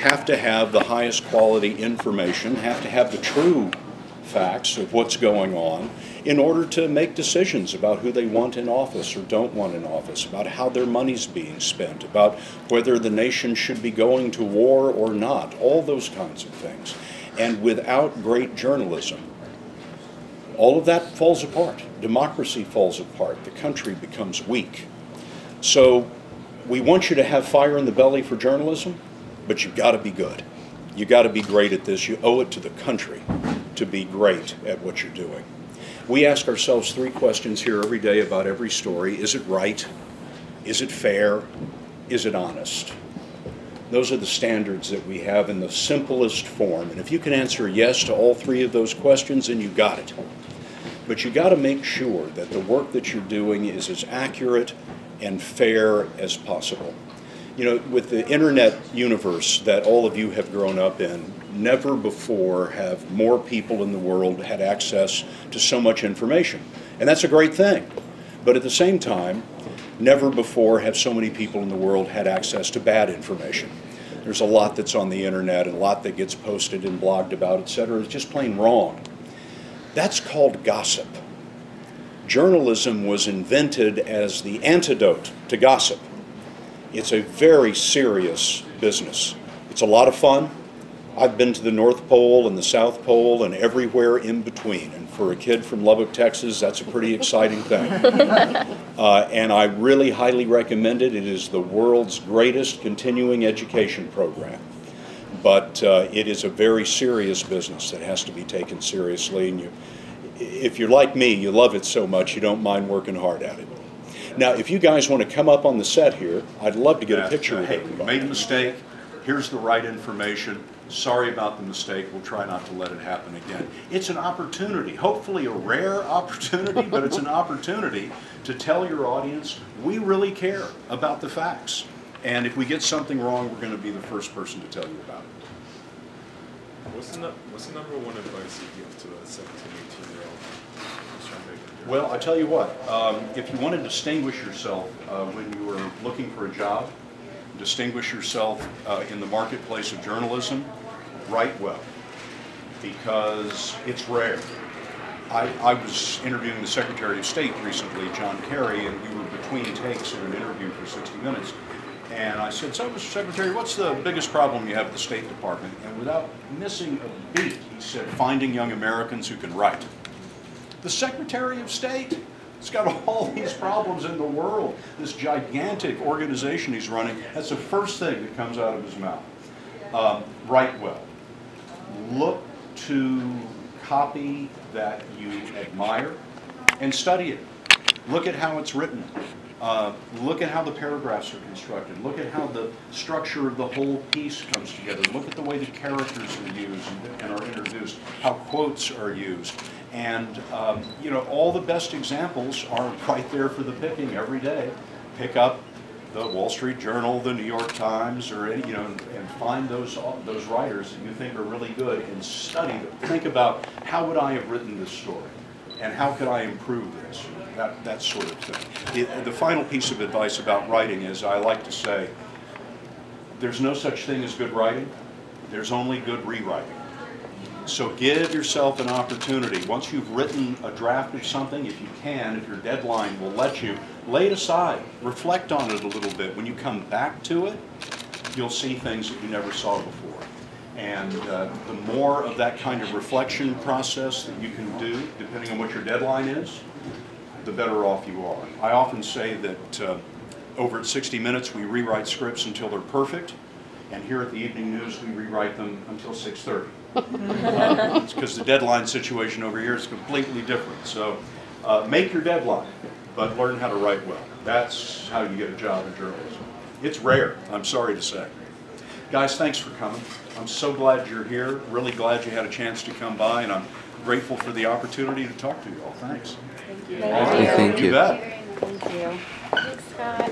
have to have the highest quality information, have to have the true facts of what's going on in order to make decisions about who they want in office or don't want in office, about how their money's being spent, about whether the nation should be going to war or not, all those kinds of things. And without great journalism, all of that falls apart. Democracy falls apart. The country becomes weak. So we want you to have fire in the belly for journalism, but you've got to be good. You've got to be great at this. You owe it to the country to be great at what you're doing. We ask ourselves 3 questions here every day about every story. Is it right? Is it fair? Is it honest? Those are the standards that we have in the simplest form. And if you can answer yes to all 3 of those questions, then you got it. But you got to make sure that the work that you're doing is as accurate and fair as possible. You know, with the internet universe that all of you have grown up in, never before have more people in the world had access to so much information. And that's a great thing. But at the same time, never before have so many people in the world had access to bad information. There's a lot that's on the internet and a lot that gets posted and blogged about, etc. It's just plain wrong. That's called gossip. Journalism was invented as the antidote to gossip. It's a very serious business. It's a lot of fun. I've been to the North Pole and the South Pole and everywhere in between. And for a kid from Lubbock, Texas, that's a pretty exciting thing. And I really highly recommend it. It is the world's greatest continuing education program. But it is a very serious business that has to be taken seriously. And if you're like me, you love it so much you don't mind working hard at it. Now, if you guys want to come up on the set here, I'd love to get a picture with everybody. Hey, made a mistake. Here's the right information. Sorry about the mistake. We'll try not to let it happen again. It's an opportunity, hopefully a rare opportunity, but it's an opportunity to tell your audience we really care about the facts. And if we get something wrong, we're going to be the first person to tell you about it. What's the number one advice you give to a 17, 18-year-old? Well, I tell you what, if you want to distinguish yourself when you are looking for a job, distinguish yourself in the marketplace of journalism, write well, because it's rare. I was interviewing the Secretary of State recently, John Kerry, and we were between takes in an interview for 60 minutes. And I said, so, Mr. Secretary, what's the biggest problem you have at the State Department? And without missing a beat, he said, finding young Americans who can write. The Secretary of State has got all these problems in the world. This gigantic organization he's running, that's the first thing that comes out of his mouth. Write well. Look to copy that you admire and study it. Look at how it's written. Look at how the paragraphs are constructed. Look at how the structure of the whole piece comes together. Look at the way the characters are used and are introduced, how quotes are used. And, you know, all the best examples are right there for the picking every day. Pick up the Wall Street Journal, the New York Times, or any, you know, and find those writers that you think are really good and study them. Think about, how would I have written this story? And how could I improve this? That sort of thing. The final piece of advice about writing is, I like to say, there's no such thing as good writing. There's only good rewriting. So give yourself an opportunity. Once you've written a draft of something, if you can, if your deadline will let you, lay it aside. Reflect on it a little bit. When you come back to it, you'll see things that you never saw before. And the more of that kind of reflection process that you can do, depending on what your deadline is, the better off you are. I often say that over at 60 Minutes, we rewrite scripts until they're perfect. And here at the Evening News, we rewrite them until 6:30. It's because the deadline situation over here is completely different. So make your deadline, but learn how to write well. That's how you get a job in journalism. It's rare, I'm sorry to say. Guys, thanks for coming. I'm so glad you're here. Really glad you had a chance to come by, and I'm grateful for the opportunity to talk to you all. Thanks. Thank you. You bet. Thank you. Thanks, Scott.